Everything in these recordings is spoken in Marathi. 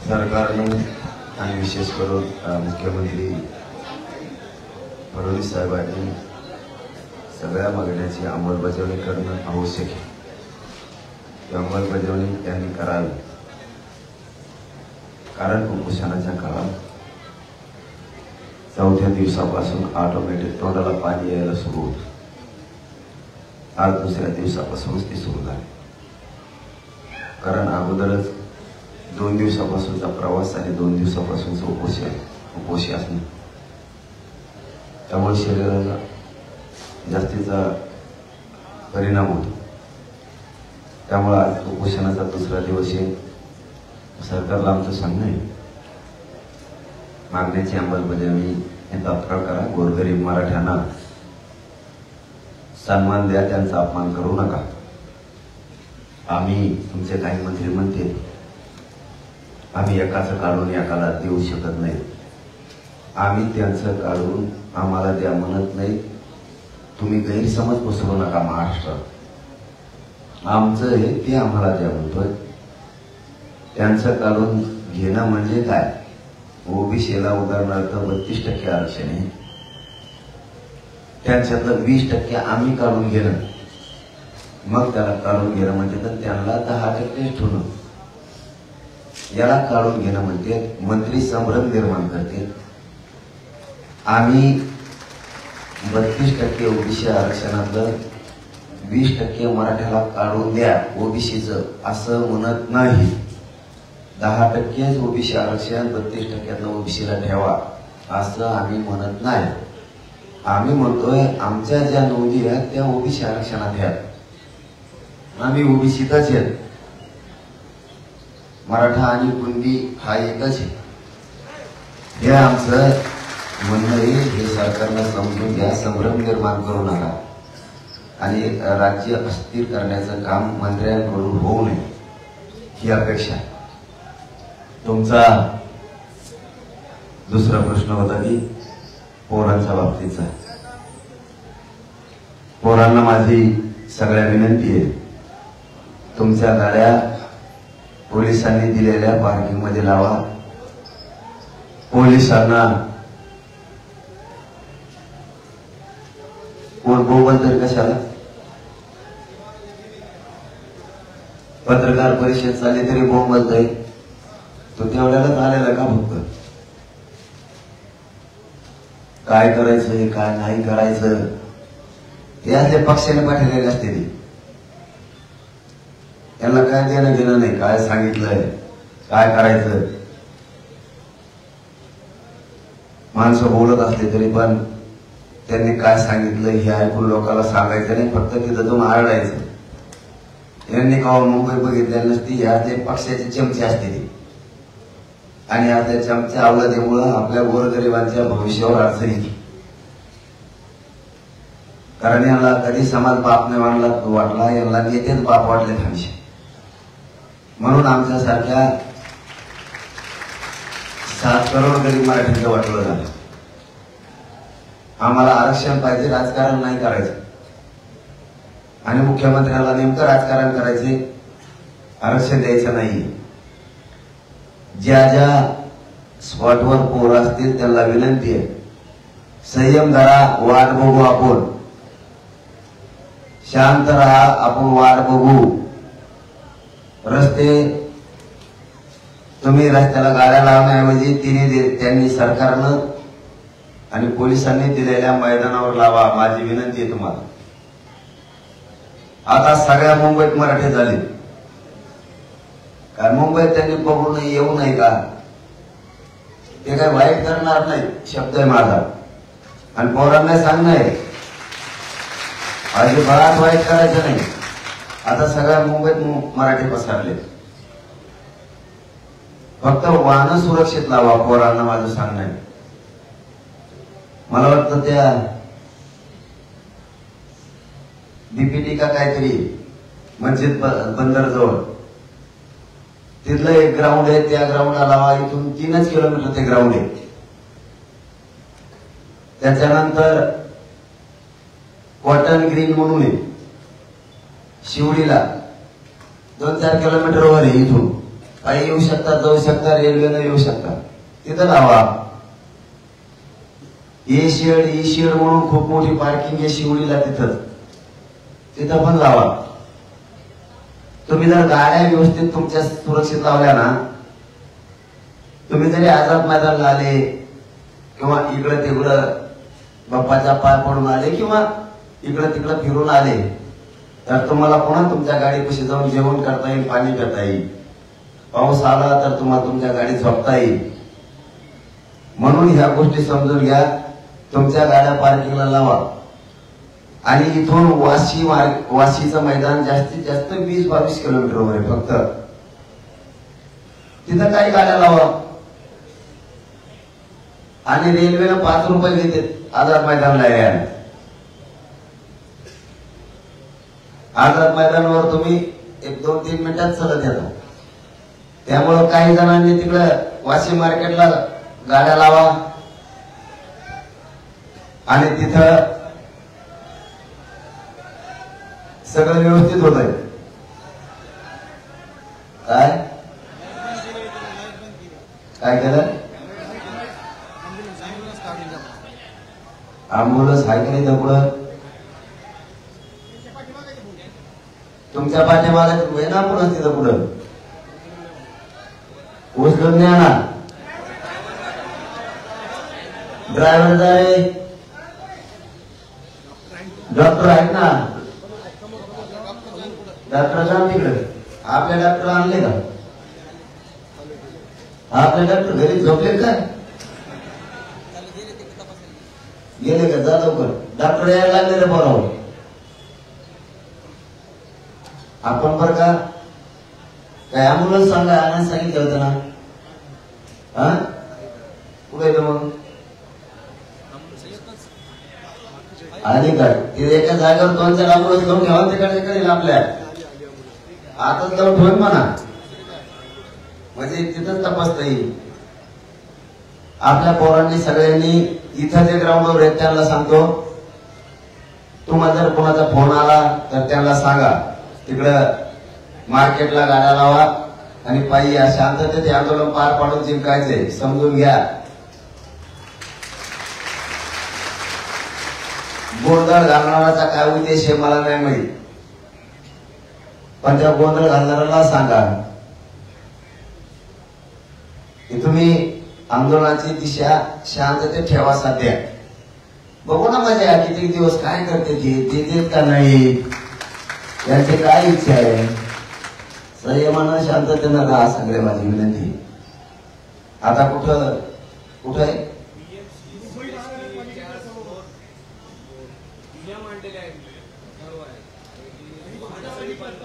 सरकारने आणि विशेष करून मुख्यमंत्री फडणवीस साहेबांनी सगळ्या मागण्यांची अंमलबजावणी करणं आवश्यक आहे. ती अंमलबजावणी त्यांनी करावी. कारण कुपोषणाच्या काळात चौथ्या दिवसापासून ऑटोमॅटिक तोंडाला पाणी यायला सुरू होतं. आज दुसऱ्या दिवसापासूनच ती सुरू झाली. कारण अगोदरच 2 दिवसापासूनचा प्रवास आणि 2 दिवसापासूनचा उपोषी असणे त्यामुळे शरीराला जास्तीचा परिणाम होतो. त्यामुळे आज उपोषणाचा दुसरा दिवस आहे. सरकारला आमचं सांगणं आहे, मागण्याची अंमलबजावणी तात्काळ करा. गोरगरीब मराठ्यांना सन्मान द्या, त्यांचा अपमान करू नका. आम्ही तुमचे काही मंत्री म्हणते आम्ही एकाचं काढून एकाला देऊ शकत नाही. आम्ही त्यांचं काढून आम्हाला द्या म्हणत नाही. तुम्ही गैरसमज पसरू नका. महाराष्ट्रात आमचं हे ते आम्हाला द्या म्हणतोय. त्यांचं काढून घेणं म्हणजे काय? ओबीसीला उदाहरणार्थ 32% आरक्षण आहे. त्यांच्यातलं 20% आम्ही काढून घेणं, मग त्याला काढून घेणं म्हणजे तर त्यांना 10% ठेवणं. याला काढून घेणं म्हणजे मंत्री संभ्रम निर्माण करते. आम्ही 32% ओबीसी आरक्षणातलं 20% मराठ्याला काढून द्या ओबीसीचं असं म्हणत नाही. 10% ओबीसी आरक्षण 32% ओबीसीला ठेवा असं आम्ही म्हणत नाही. आम्ही म्हणतोय आमच्या ज्या नोंदी आहेत त्या ओबीसी आरक्षणात आहेत. आम्ही ओबीसीतच आहेत. मराठा आणि कुणबी हा एकच आहे. हे आमचं म्हणणं आहे. हे सरकारला समजून घ्या. संभ्रम निर्माण करू नका आणि राज्य अस्थिर करण्याचं काम मंत्र्यांकडून होऊ नये ही अपेक्षा. तुमचा दुसरा प्रश्न होता की पोरांच्या बाबतीचा. पोरांना माझी सगळ्या विनंती आहे, तुमच्या गाड्या पोलिसांनी दिलेल्या पार्किंग मध्ये लावा. पोलिसांना कोण बोबल तरी कशाला? पत्रकार परिषद चालली तरी बोंबलतोय. तो तेवढ्यालाच आलेला का? फक्त काय करायचं काय नाही करायचं हे असले पक्षाने पाठवलेले असते. त्यांना काय देणं घेणं नाही. काय सांगितलंय काय करायचं. माणसं बोलत असले तरी पण त्यांनी काय सांगितलं हे ऐकून लोकांना सांगायचं नाही. फक्त तिथं जाऊन आरडायचं. यांनी केव्हा मुंबई बघितलेली नसती. या ते पक्षाचे चमचे असते ते. आणि या त्या चमच्या अवलादीमुळं आपल्या गोरगरिबांच्या भविष्यावर अडचण येते. कारण यांना कधी समाज बाप नाही वाटला. यांना नेतेच बाप वाटले हमेशा. म्हणून आमच्यासारख्या 7 करोड गरीब मराठ्यांचं वाटलं झालं. आम्हाला आरक्षण पाहिजे, राजकारण नाही करायचं. आणि मुख्यमंत्र्याला नेमकं राजकारण करायचे, आरक्षण द्यायचं नाही. ज्या ज्या स्पॉटवर पोर असतील त्यांना विनंती आहे, संयम धरा. वाट बघू आपण. शांत राहा. आपण वाट बघू. रस्ते तुम्ही रस्त्याला गाड्या लावण्याऐवजी त्यांनी सरकारनं आणि पोलिसांनी दिलेल्या मैदानावर लावा. माझी विनंती आहे तुम्हाला. आता सगळ्या मुंबईत मराठी झाले. कारण मुंबईत त्यांनी बघू नये येऊ नये का? ते काय वाईट करणार नाही. शब्द आहे माझा. आणि पोरांना सांगणार अजिबात वाईट करायचं नाही. आता सगळ्या मुंबईत मराठी पसरले. फक्त वाहन सुरक्षित लावा. पोरांना माझं सांगणं आहे. मला वाटतं त्या बीपीटी का काहीतरी मस्जिद बंदरजवळ तिथलं एक ग्राउंड आहे. त्या ग्राउंडला लावा. इथून 3 किलोमीटर ते ग्राउंड आहे. त्याच्यानंतर कॉटन ग्रीन म्हणून आहे शिवडीला 2-4 किलोमीटर वर आहे इथून. पायी येऊ शकता, जाऊ शकता, रेल्वेनं येऊ शकता, तिथं लावा. ए शेड म्हणून खूप मोठी पार्किंग आहे शिवडीला, तिथं पण लावा. तुम्ही जर गाड्या व्यवस्थित तुमच्या सुरक्षित लावल्या ना, तुम्ही जरी आझाद मैदानला आले किंवा इकडं तिकडं बाप्पाच्या पाय पडून आले किंवा इकडं तिकडं फिरून आले, तर तुम्हाला पुन्हा तुमच्या गाडीपाशी जाऊन जेवण करता येईल, पाणी पिता येईल. पाऊस आला तर तुम्हाला तुमच्या गाडीत झोपता येईल. म्हणून ह्या गोष्टी समजून घ्या. तुमच्या गाड्या पार्किंगला लावा. आणि इथून वाशीचं मैदान जास्तीत जास्त 20-22 किलोमीटरवर आहे फक्त. तिथं काही गाड्या लावा. आणि रेल्वेनं 5 रुपये घेते आझाद मैदानला यायला. आझाद मैदानावर तुम्ही 1-2-3 मिनिटात चलत येता. त्यामुळं काही जणांनी तिकडं वाशी मार्केटला गाड्या लावा आणि तिथं सगळं व्यवस्थित होत आहे. काय केलं? अँब्युलन्स आहे की नाही पुढं? तुमच्या पाठीमागे ना पुढं, तिथं पुढं उचलून न्या ना. ड्रायव्हर जाय, डॉक्टर आहेत ना, डॉक्टर जा तिकडे. आपल्या डॉक्टर आणले का? आपले डॉक्टर घरी झोपले काय? गेले का? जा लवकर. डॉक्टर यायला लागले रे बरोबर. आपण बरं का काय अँब्युलन्स आणायला सांगितलं होतं ना? हा कुठे मग आली काय? ते एका जागेवर 2-4 अँब्युलन्स घेऊन घ्यावा तिकडे आपल्या आताच जाऊन ठेवून म्हणा, म्हणजे तिथंच तपासता येईल. आपल्या पोरांनी सगळ्यांनी इथं जे ग्राउंडवर आहेत त्यांना सांगतो, तुम्हाला जर कोणाचा फोन आला तर त्यांना सांगा तिकडं मार्केटला गाड्या लावा आणि पायी या. शांततेत आंदोलन पार पाडून जिंकायचे, समजून घ्या. गोंधळ घालणाराचा काय उद्देश आहे मला नाही माहित, पण त्या गोंधळ घालणाऱ्याला सांगा की तुम्ही आंदोलनाची दिशा शांततेत ठेवा. सध्या बघू ना मजा, किती दिवस काय करते ते देत का नाही, यांची काय इच्छा आहे. संयमानं शांततेनं राहा, सगळे माझी विनंती. आता कुठं आहे?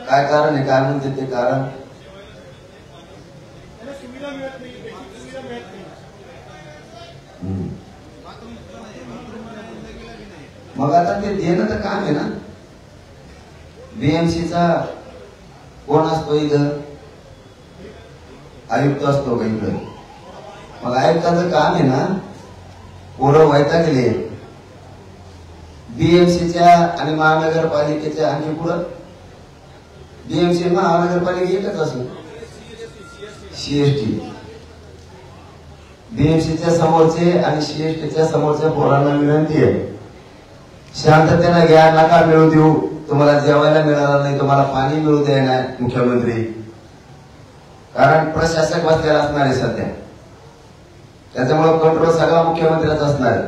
काय कारण आहे? काय म्हणते ते कारण? मग आता ते देणं तर काम आहे ना. बीएमसीचा कोण असतो इथं? आयुक्त असतो का इकडं? मग आयुक्ताचं काम आहे ना. पोरं व्हायता गेले बीएमसीच्या आणि महानगरपालिकेच्या. आणि पुढं बीएमसी महानगरपालिका एकच असं सीएसटी. बीएमसीच्या समोरचे आणि सीएसटीच्या समोरच्या पोरांना विनंती आहे, शांततेनं घ्या, नका मिळू देऊ. तुम्हाला जेवायला मिळालं नाही, तुम्हाला पाणी मिळू द्या नाही मुख्यमंत्री, कारण प्रशासक बसलेला असणार आहे सध्या. त्याच्यामुळे कंट्रोल सगळा मुख्यमंत्र्याचा असणार आहे.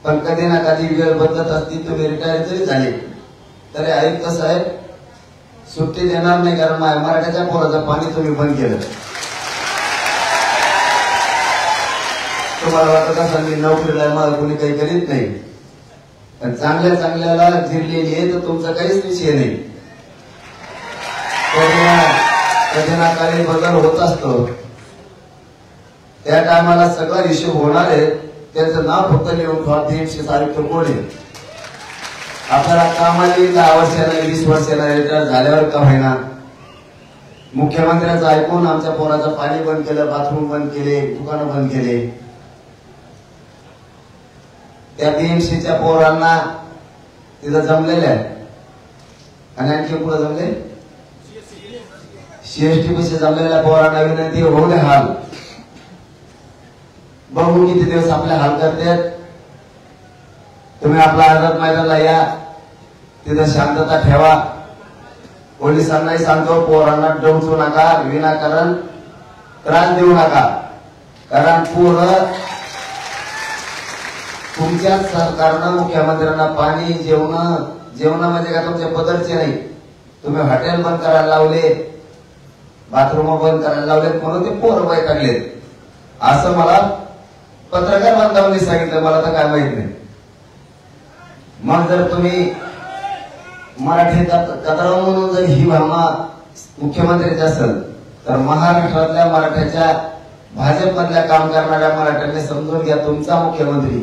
पण कधी ना कधी वेळ बदलत असती. तुम्ही रिटायर जरी झाले तरी आयुक्त साहेब सुट्टी देणार नाही, कारण मराठ्याच्या पोराचं पाणी तुम्ही बंद केलं. तुम्हाला वाटत असेल मी नोकरीला मला कोणी काही करीत नाही, पण चांगल्या चांगल्याला जिरलेली आहे तर तुमचा काहीच विषय नाही. कधी ना काही बदल होत असतो. त्या टायमाला सगळा हिशोब होणार आहे. त्यांचं नाव फक्त लिहून ठेवा, बीएमसी आयुक्त कोण आहे. आपल्याला कामाला 10 वर्षाला 20 वर्षाला रिटायर झाल्यावर का होईना, मुख्यमंत्र्यांचं ऐकून आमच्या पोराचं पाणी बंद केलं, बाथरूम बंद केले, दुकानं बंद केले. त्या बीएमसीच्या पोरांना तिथं जमलेल्या आहे. आणि आणखी पुढे जमले सीएसटी पैसे जमलेल्या पोरांना विनंती, होऊ दे हाल, बघू किती दिवस आपले हाल करतात. तुम्ही आपला आझाद मैदानाला या, तिथं शांतता ठेवा. पोलिसांनाही सांगतो, पोरांना डोचू नका, विनाकारण त्रास देऊ नका. कारण पोरं तुमच्याच सरकारनं मुख्यमंत्र्यांना पाणी, जेवण म्हणजे का तुमच्या पदरचे नाही. तुम्ही हॉटेल बंद करायला लावले, बाथरूम बंद करायला लावले, म्हणून ते पोरं बाई काढलेत असं मला पत्रकार बांधवांनी सांगितलं. मला तर काय माहित नाही. मग जर तुम्ही मराठी कचरा म्हणून जर ही भावना मुख्यमंत्र्याची असेल, तर महाराष्ट्रातल्या मराठ्याच्या, भाजपमधल्या काम करणाऱ्या मराठ्यांनी समजून घ्या, तुमचा मुख्यमंत्री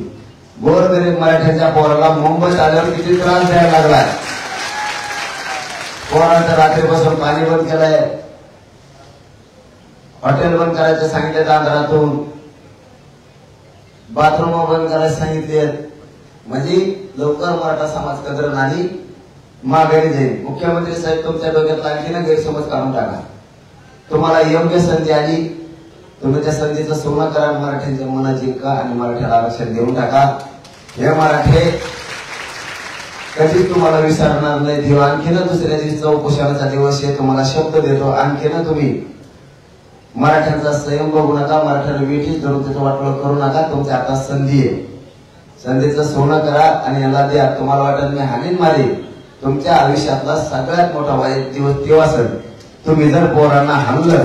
गोरगरीब मराठ्याच्या पोराला मुंबईत आल्यावर किती त्रास द्यायला लागलाय. पोरांचं रात्रीपासून पाणी बंद केलंय, हॉटेल बंद करायचे सांगितले, आंध्रातून बाथरूम बंद करायला सांगितले. म्हणजे लवकर मराठा समाज कदर नाही, माघारी जाईल. मुख्यमंत्री साहेब, तुमच्या डोक्यात आणखीन गैरसमज काढून टाका. तुम्हाला योग्य संधी आली, तुम्ही त्या संधीचं सोनं करा, मराठ्यांच्या मनं जिंका आणि मराठ्याला आरक्षण देऊन टाका. हे मराठे कधीच तुम्हाला विसरणार नाही. देव आणखीन दुसऱ्या दिवशी चौपोषणाचा दिवस आहे, तुम्हाला शब्द देतो. आणखीन तुम्ही मराठ्यांचा संयम बघू नका, मराठ्याला वेठीच धरून त्याचं वाटोळं करू नका. तुमच्या आता संधी आहे, संधीचं सोनं करा आणि याला द्या. तुम्हाला वाटत मी हानीन मारे, तुमच्या आयुष्यातला सगळ्यात मोठा वाईट दिवस तेव्हा असेल तुम्ही जर पोरांना हाणलं,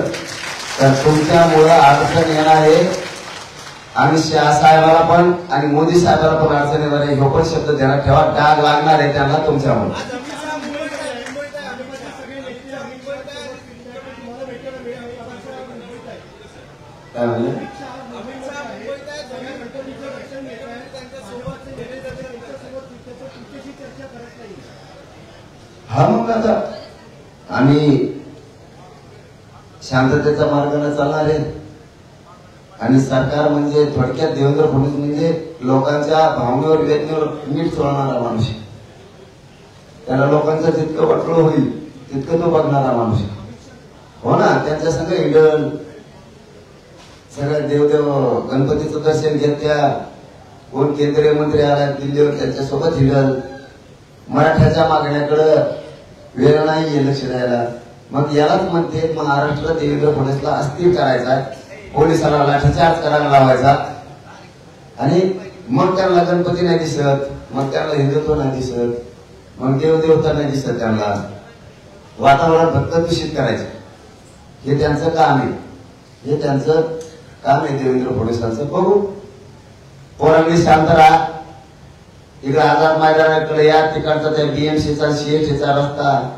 तर तुमच्यामुळं अडचण येणार आहे. आणि शहा साहेबाला पण आणि मोदी साहेबाला पण अडचण येणार आहे. हे पण शब्द ध्यानात ठेवा. डाग लागणार आहे त्यांना तुमच्यामुळे. काय म्हणले? हा, मग आता आम्ही शांततेचा मार्गाने चालणार आहे. आणि सरकार म्हणजे थोडक्यात देवेंद्र फडणवीस म्हणजे लोकांच्या भावनेवर, वेदनेवर मीठ चोळणारा माणूस. त्याला लोकांचं जितकं वाटलं होईल तितकं तो बघणारा माणूस. हो ना, त्यांच्या संग हिंडल, सगळ्या देवदेव गणपतीचं दर्शन घेत्या, कोण केंद्रीय मंत्री आला दिल्लीवर त्यांच्यासोबत हिंडल. मराठ्याच्या मागण्याकडे वेळ नाहीये लक्ष द्यायला. मग यालाच म्हणते महाराष्ट्र देवेंद्र फडणवीसला अस्थिर करायचा, पोलिसाला लाठीचार्ज करायला लावायचा. आणि मग त्यांना गणपती नाही दिसत, मग त्यांना हिंदुत्व नाही दिसत, मग देवदेवता नाही दिसत. त्यांना वातावरण फक्त दूषित करायचं, हे त्यांचं काम आहे. हे त्यांचं काम आहे देवेंद्र फडणवीसांचं. बघू, पोरांनी शांत राहा. इकडे आझाद मैदानाकडे या, तिकडचा त्या बीएमसीचा सीएसटीचा रस्ता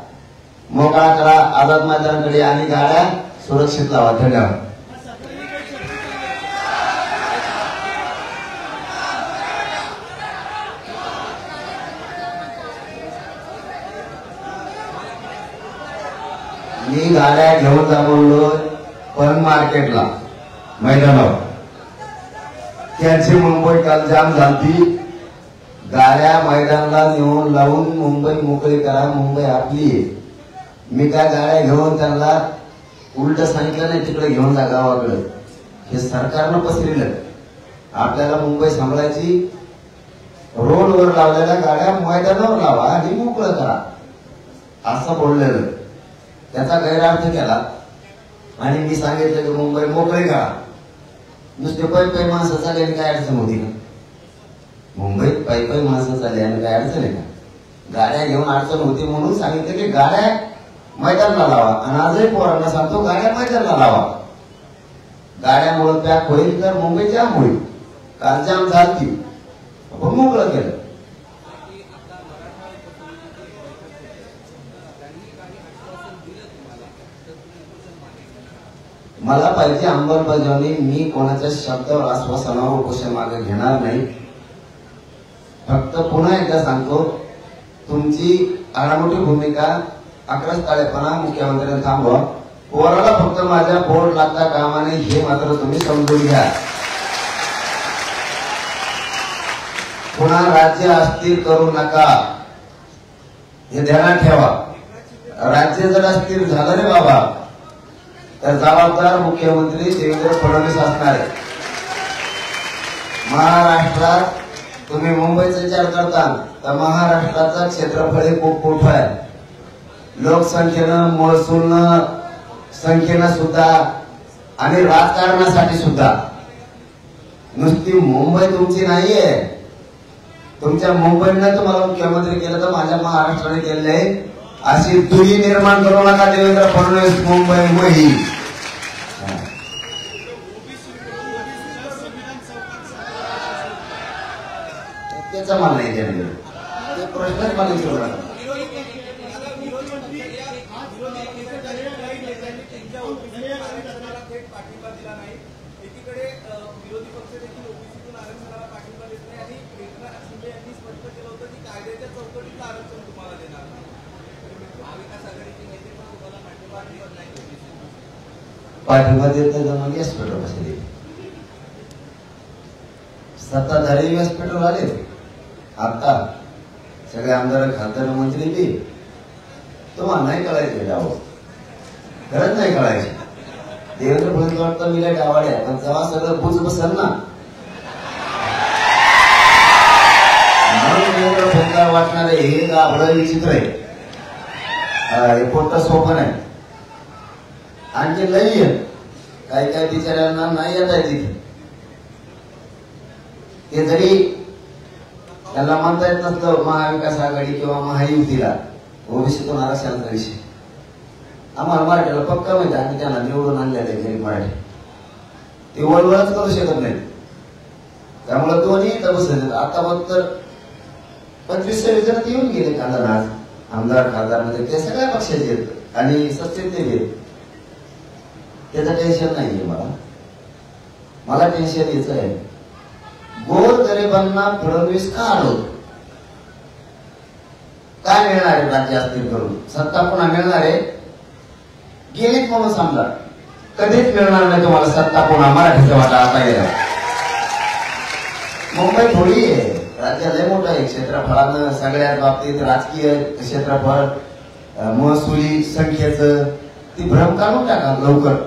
मोकळा करा, आझाद मैदानाकडे आणि गाड्या सुरक्षित लावा. धन्यवाद. मी गाड्या घेऊन जा बोललो, पण मार्केटला, मैदानावर त्यांची मुंबई काल जाम झाली. गाड्या मैदानाला नेऊन लावून मुंबई मोकळी करा, मुंबई आपली आहे. मी काय गाड्या घेऊन त्यांना उलट सांगितलं नाही तिकडे घेऊन जा गावाकडे. हे सरकारनं पसरलं. आपल्याला मुंबई सांभाळायची, रोडवर लावलेल्या गाड्या मैदानावर लावा आणि मोकळं करा असं बोललेलं. त्याचा गैरअर्थ केला आणि मी सांगितलं की मुंबई मोकळी करा. नुसते पै माणसं चालल्याने काय अडचण होती का? मुंबईत पै माणसं चालल्याने काय अडचण आहे का? गाड्या घेऊन अडचण होती म्हणून सांगितलं की गाड्या मैदानाला लावा. आणि आजही पोरांना सांगतो गाड्या मैदानाला लावा. गाड्यामुळे पॅक होईल तर मुंबई जाम होईल. काल जाम झाली, आपण मोकळं केलं. मला पाहिजे अंमलबजावणी. मी कोणाच्या शब्दावर, आश्वासनावर उपोषण मागे घेणार नाही. फक्त पुन्हा एकदा सांगतो, तुमची आडामोठी भूमिका, अकरास्ताळेपणा मुख्यमंत्र्यांनी थांबवा. पोराला फक्त माझ्या बोर्ड लागता कामा नये हे मात्र तुम्ही समजून घ्या. पुन्हा राज्य अस्थिर करू नका, हे ध्यानात ठेवा. राज्य जर अस्थिर झालं रे बाबा तर जबाबदार मुख्यमंत्री देवेंद्र फडणवीस असणार आहे. महाराष्ट्रात तुम्ही मुंबईचा विचार करता तर महाराष्ट्राचं क्षेत्रफळ हे खूप मोठं आहे. लोकसंख्येनं, महसूलनं, संख्येनं सुद्धा आणि राजकारणासाठी सुद्धा. नुसती मुंबई तुमची नाहीये. तुमच्या मुंबईनं तुम्हाला मुख्यमंत्री केलं तर माझ्या महाराष्ट्राने केलेलं आहे. अशी दुरी निर्माण करू नका देवेंद्र फडणवीस. मुंबई मही त्याचा मला नाही देणं. ते प्रश्नच मला विचारू नका. पाठिंबा देत नाही तर मग व्यासपीठावर कसे देईल? सत्ताधारी व्यासपीठावर आले आता सगळे आमदार, खासदार, मंत्री बी. तुम्हाला नाही कळायचे डाव, खरंच नाही कळायचे. देवेंद्र फडणवीस वाटतं मी काय डावाड्या, पण जेव्हा सगळं बुज बसल ना देवेंद्र फडणवीस वाटणार आहे हे गाभडं विचित्र आहे. हे पोट सोपं आहे. आणखी लई आहे. काही काही बिचाऱ्यांना नाही येत आहे तिथे. ते जरी त्यांना म्हणता येत नसतं महाविकास आघाडी किंवा महायुतीला ओबीसीतून आरक्षणाचा विषय. आम्हाला मराठीला पक्का माहिती, आम्ही त्यांना निवडून आणलेलं आहे गरीब मराठी. ते वळवळच करू शकत नाही. त्यामुळे दोन्ही बसत. आता मग तर 25-26 जण येऊन गेले कांदा आज आमदार, खासदार मध्ये. ते सगळ्या पक्षाचे आहेत आणि सत्तेत ते घेत. त्याचं टेन्शन नाहीये मला. मला टेन्शन याचं आहे गोर गरिबांना फडणवीस का अडवतो? काय मिळणार आहे राज्य अस्थिर करून? सत्ता पुन्हा मिळणार आहे? गेलीच म्हणून समजा. कधीच मिळणार नाही तुम्हाला सत्ता पुन्हा. मराठीचा वाटा आता गेला. मुंबई थोडी आहे, राज्य लय मोठं आहे क्षेत्रफळानं. सगळ्यात बाबतीत राजकीय क्षेत्रफळ, महसुली संख्येचं ती भ्रम काढून टाका लवकर.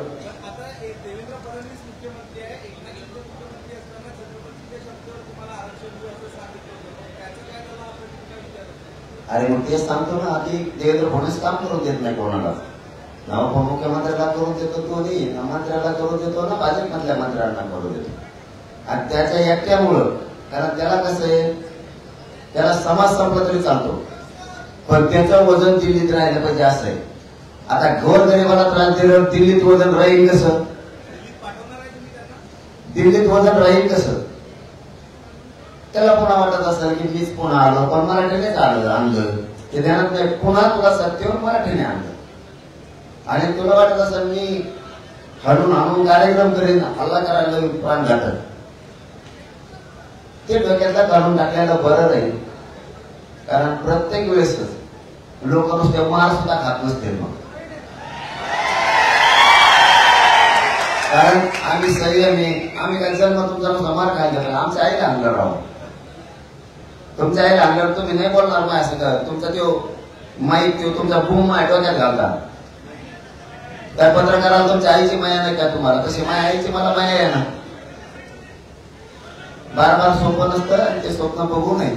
अरे मग तेच सांगतो ना, आधी देवेंद्र फडणवीस काम करून देत नाही कोणाला. ना उपमुख्यमंत्र्याला करून देतो तो नाही, ना मंत्र्याला करून देतो, ना भाजपमधल्या मंत्र्यांना करून देतो. आणि त्याच्या एकट्यामुळं, कारण त्याला कसं आहे, त्याला समाज संपला तरी चालतो, पण त्याचं वजन दिल्लीत राहिलं पाहिजे असं आहे. आता गोरगरिबाला त्रास दिलं, दिल्लीत वजन राहील कसं? दिल्लीत वजन राहील कसं? त्याला पुन्हा वाटत असेल की मीच पुन्हा आलो, पण मराठीनेच आणलं. ते ध्यानात नाही. पुन्हा तुला सत्तेवर मराठीने आणलं. आणि तुला वाटत असेल मी हडून आणून कार्यक्रम करीन, हल्ला करायला प्राण घातक. ते डोक्यातला काढून टाकल्याला बरं राहील. कारण प्रत्येक वेळेस लोक नुसते मार सुद्धा खात नसते. मग कारण आम्ही संयमी, आम्ही काय जन्म तुमचा मार खायला आमच्या आईला आणलं राहू. तुमच्या आईला आणल्यावर तुम्ही नाही बोलणार माय असं का? तुमचा तो माईक, तो तुमचा बूम माय डोक्यात घालता. त्या पत्रकाराला तुमच्या आईची माया नाही का तुम्हाला? तशी माया आईची मला माया आहे ना. बार स्वप्न नसतं आणि ते स्वप्न बघू नये.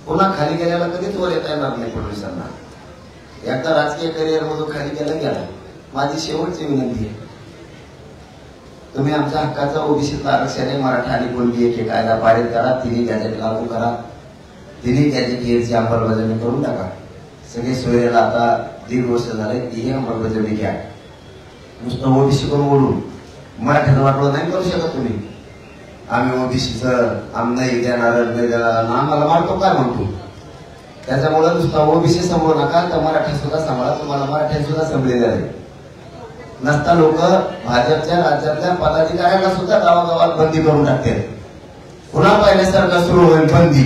पुन्हा खाली गेल्याला कधीच वर येता येणार नाही फडणवीसांना. एकदा राजकीय करिअर मधून खाली गेला. माझी शेवटची विनंती आहे, तुम्ही आमच्या हक्काचं ओबीसीतलं आरक्षण आहे, मराठा आणि कुणबी एक कायदा पारित करा, तिन्ही गॅजेट लागू करा, तिन्ही गॅजेट अंमलबजावणी करून टाका. सगळे सोयरेला आता 1.5 वर्ष झाले, तीही अंमलबजावणी घ्या. नुसतं ओबीसी करून ओढून मराठ्याचं वाटवं नाही करू शकत तुम्ही. आम्ही ओबीसीचं नाही देणार, नाही देणार, आम्हाला मारतो काय म्हणतो. त्याच्यामुळे नुसतं ओबीसी सांभाळू नका, तर मराठा सुद्धा सांभाळा. तुम्हाला मराठ्या सुद्धा संपलेले आहे. नसता लोक भाजपच्या राज्यातल्या पदाधिकाऱ्यांना सुद्धा गावागावात बंदी करून टाकते. पुन्हा पहिल्यासारखं सुरू होईल बंदी.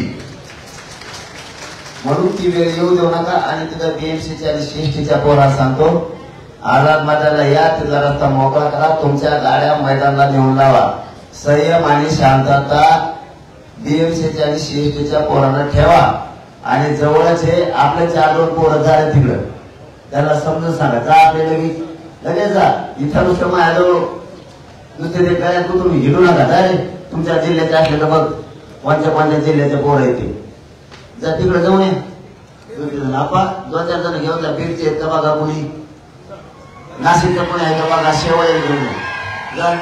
म्हणून ती वेळ येऊ देऊ नका. आणि तिथं बीएमसीच्या आणि सीएसटीच्या पोराला सांगतो, आझाद मैदानाला या, तिथला रस्ता मोकळा करा, तुमच्या गाड्या मैदानाला नेऊन लावा. संयम आणि शांतता बीएमसीच्या आणि सीएसटीच्या पोरांना ठेवा. आणि जवळच हे आपले 4-2 पोरं झाले तिकडं, त्यांना समजून सांगा. जा आपले लगेच लगेच जा. इथं नुसतं माझ्याजवळ नुसते ते काय तुम्ही हिडू नका. डायरेक्ट तुमच्या जिल्ह्याचे असले तर बघ कोणत्या जिल्ह्याचे पोरं येते. जा तिकडे जाऊन ये. 2-4 जण घेऊन जा. बीडचे आहेत का बघा कोणी, नाशिकचं कोणी आहे का बघा, शेवळे घेऊन जा.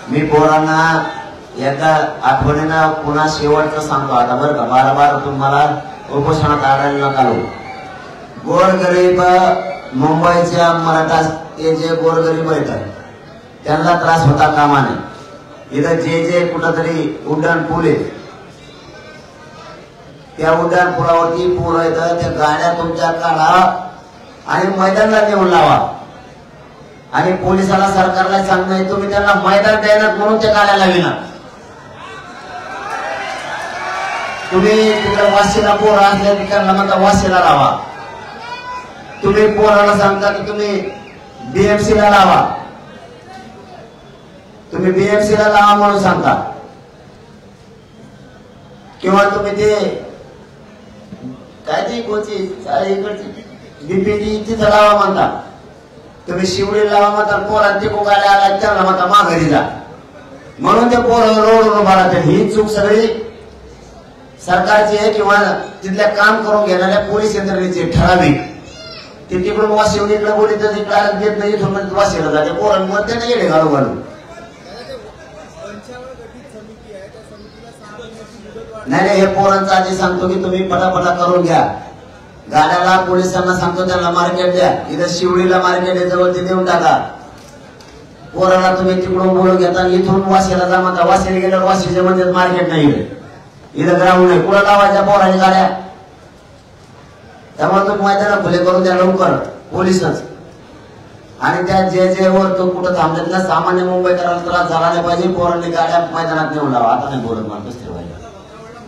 मी पोरांना एका आठवणीनं पुन्हा शेवटचं सांगतो आता बरं का. 12 तुम्हाला उपोषणात आढळलं नका. गोरगरीब मुंबईच्या मराठा ते जे गोरगरीब आहेत त्यांना त्रास होता कामा नये. इथं जे कुठंतरी उड्डाण पूल आहे त्या उड्डाण पुलावरती पूर येतं. त्या गाड्या तुमच्या काढा आणि मैदानाला नेऊन लावा. आणि पोलिसाला सरकारला सांगणं तुम्ही त्यांना मैदान द्यायला म्हणून त्या गाड्या लाविना. तुम्ही तिकडे वाशीला पोरं असल्या त्यांना म्हणता वाशीला लावा. तुम्ही पोराला सांगता की तुम्ही BMC ला लावा. तुम्ही BMC ला लावा म्हणून सांगता. किंवा तुम्ही ते काय ती कोची इकडची BPD तिथं लावा म्हणता. तुम्ही शिवडी लावा म्हणता. पोरांना ते गाड्या आला त्यांना म्हणता माघारी जा. म्हणून ते पोरं रोड उभा राहते. ही चूक सगळी सरकारची आहे किंवा तिथल्या काम करून घेणाऱ्या पोलीस यंत्रणेची ठराविक. ते तिकडून वाशिवडी इकडे बोलली तर तिकडे देत नाही. इथून वाशीला जाते. पोरांवर त्यांना येडे घालू घालू. नाही हे पोरांचा आधी सांगतो की तुम्ही पटापटा करून घ्या. गाड्याला पोलिसांना सांगतो त्यांना मार्केट द्या. इथं शिवडीला मार्केट आहे जवळ ते देऊन टाका. पोराला तुम्ही तिकडून बोलून घेता. इथून वाशीला जा म्हणता. वाशीला गेल्यावर वाशीच्या म्हणजे मार्केट नाही. इथं ग्राउंड आहे. कुठं लावायच्या पोरांनी गाड्या. त्यामुळे तुम्ही मैदाना खुले करून द्या लवकर पोलिसच. आणि त्या जे वर तो कुठं थांबलेत ना सामान्य मुंबईकरांना त्रास झाला नाही पाहिजे. पोरांनी गाड्या मैदानात नेऊन लावा. आता नाही बोलत मला.